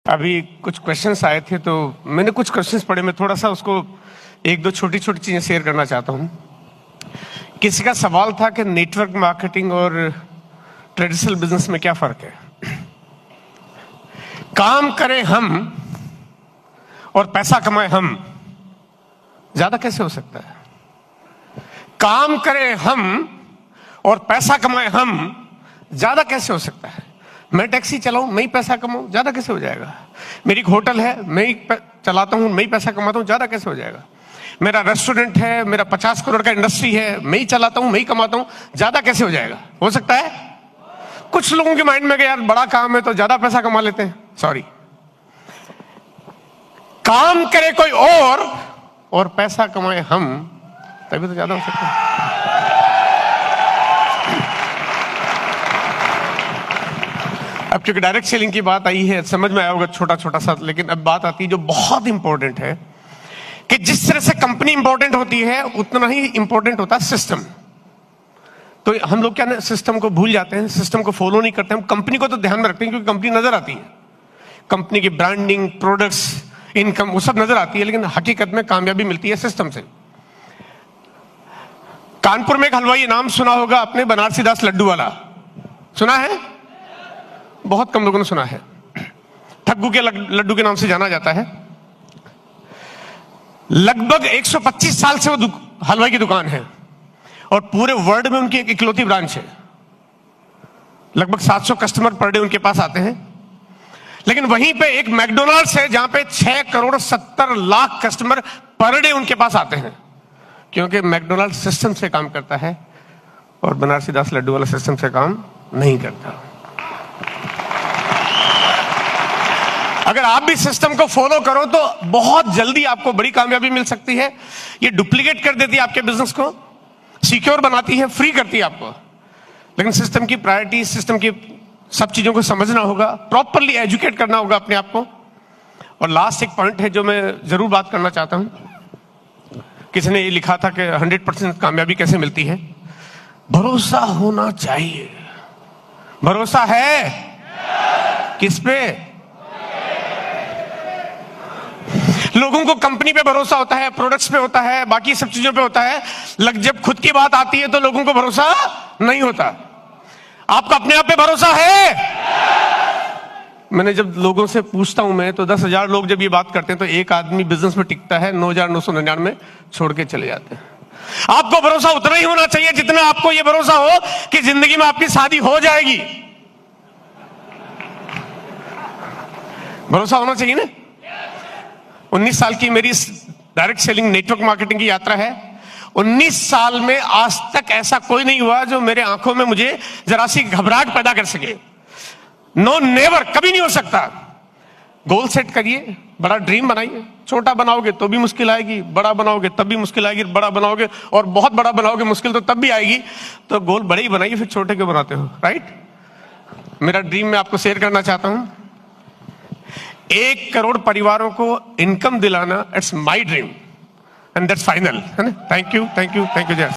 अभी कुछ क्वेश्चंस आए थे तो मैंने कुछ क्वेश्चंस पढ़े, मैं थोड़ा सा उसको एक दो छोटी छोटी चीजें शेयर करना चाहता हूं। किसी का सवाल था कि नेटवर्क मार्केटिंग और ट्रेडिशनल बिजनेस में क्या फर्क है। काम करें हम और पैसा कमाए हम, ज्यादा कैसे हो सकता है? काम करें हम और पैसा कमाए हम, ज्यादा कैसे हो सकता है? मैं टैक्सी चलाऊं, मैं ही पैसा कमाऊं, ज्यादा कैसे हो जाएगा? मेरी एक होटल है, मैं ही चलाता हूं, मैं ही पैसा कमाता हूं, ज्यादा कैसे हो जाएगा? मेरा रेस्टोरेंट है, मेरा 50 करोड़ का इंडस्ट्री है, मैं ही चलाता हूं, मैं ही कमाता हूं, ज्यादा कैसे हो जाएगा? हो सकता है? कुछ लोगों के माइंड में कि यार बड़ा काम है तो ज्यादा पैसा कमा लेते हैं। सॉरी, काम करे कोई और पैसा कमाए हम, तभी तो ज्यादा हो सकता है। अब क्योंकि डायरेक्ट सेलिंग की बात आई है, समझ में आया होगा छोटा छोटा सा, लेकिन अब बात आती है जो बहुत इंपॉर्टेंट है कि जिस तरह से कंपनी इंपॉर्टेंट होती है उतना ही इंपॉर्टेंट होता है सिस्टम। तो हम लोग क्या ना, सिस्टम को भूल जाते हैं, सिस्टम को फॉलो नहीं करते। हम कंपनी को तो ध्यान में रखते हैं क्योंकि कंपनी नजर आती है, कंपनी की ब्रांडिंग, प्रोडक्ट्स, इनकम, वो सब नजर आती है, लेकिन हकीकत में कामयाबी मिलती है सिस्टम से। कानपुर में एक हलवाई, नाम सुना होगा आपने, बनारसी दास लड्डू वाला, सुना है? बहुत कम लोगों ने सुना है। ठग्गू के लड्डू के नाम से जाना जाता है। लगभग 125 साल से वो हलवाई की दुकान है और पूरे वर्ल्ड में उनकी एक इकलौती ब्रांच है। लगभग 700 कस्टमर पर डे उनके पास आते हैं। लेकिन वहीं पे एक मैकडोनाल्ड्स है जहां पे 6 crore 70 lakh customer per day उनके पास आते हैं, क्योंकि मैकडोनाल्ड्स सिस्टम से काम करता है और बनारसी दास लड्डू वाला सिस्टम से काम नहीं करता। अगर आप भी सिस्टम को फॉलो करो तो बहुत जल्दी आपको बड़ी कामयाबी मिल सकती है। ये डुप्लीकेट कर देती है आपके बिजनेस को, सिक्योर बनाती है, फ्री करती है आपको। लेकिन सिस्टम की प्रायोरिटी, सिस्टम की सब चीजों को समझना होगा, प्रॉपरली एजुकेट करना होगा अपने आप को। और लास्ट एक पॉइंट है जो मैं जरूर बात करना चाहता हूं। किसी ने ये लिखा था कि 100% कामयाबी कैसे मिलती है? भरोसा होना चाहिए। भरोसा है किस पे? लोगों को कंपनी पे भरोसा होता है, प्रोडक्ट्स पे होता है, बाकी सब चीजों पे होता है, जब खुद की बात आती है तो लोगों को भरोसा नहीं होता। आपका अपने आप पे भरोसा है? मैंने जब लोगों से पूछता हूं मैं, तो 10,000 लोग जब ये बात करते हैं तो एक आदमी बिजनेस में टिकता है, 9,999 छोड़ के चले जाते हैं। आपको भरोसा उतना ही होना चाहिए जितना आपको यह भरोसा हो कि जिंदगी में आपकी शादी हो जाएगी। भरोसा होना चाहिए ना। 19 साल की मेरी डायरेक्ट सेलिंग नेटवर्क मार्केटिंग की यात्रा है। 19 साल में आज तक ऐसा कोई नहीं हुआ जो मेरे आंखों में मुझे जरा सी घबराहट पैदा कर सके। नो, नेवर, कभी नहीं हो सकता। गोल सेट करिए, बड़ा ड्रीम बनाइए। छोटा बनाओगे तो भी मुश्किल आएगी, बड़ा बनाओगे तब भी मुश्किल आएगी, बड़ा बनाओगे और बहुत बड़ा बनाओगे मुश्किल तो तब भी आएगी। तो गोल बड़े ही बनाइए, फिर छोटे क्यों बनाते हो? राइट। मेरा ड्रीम मैं आपको शेयर करना चाहता हूं। 1 करोड़ परिवारों को इनकम दिलाना, it's my dream and that's final, है ना। Thank you, thank you, thank you जय।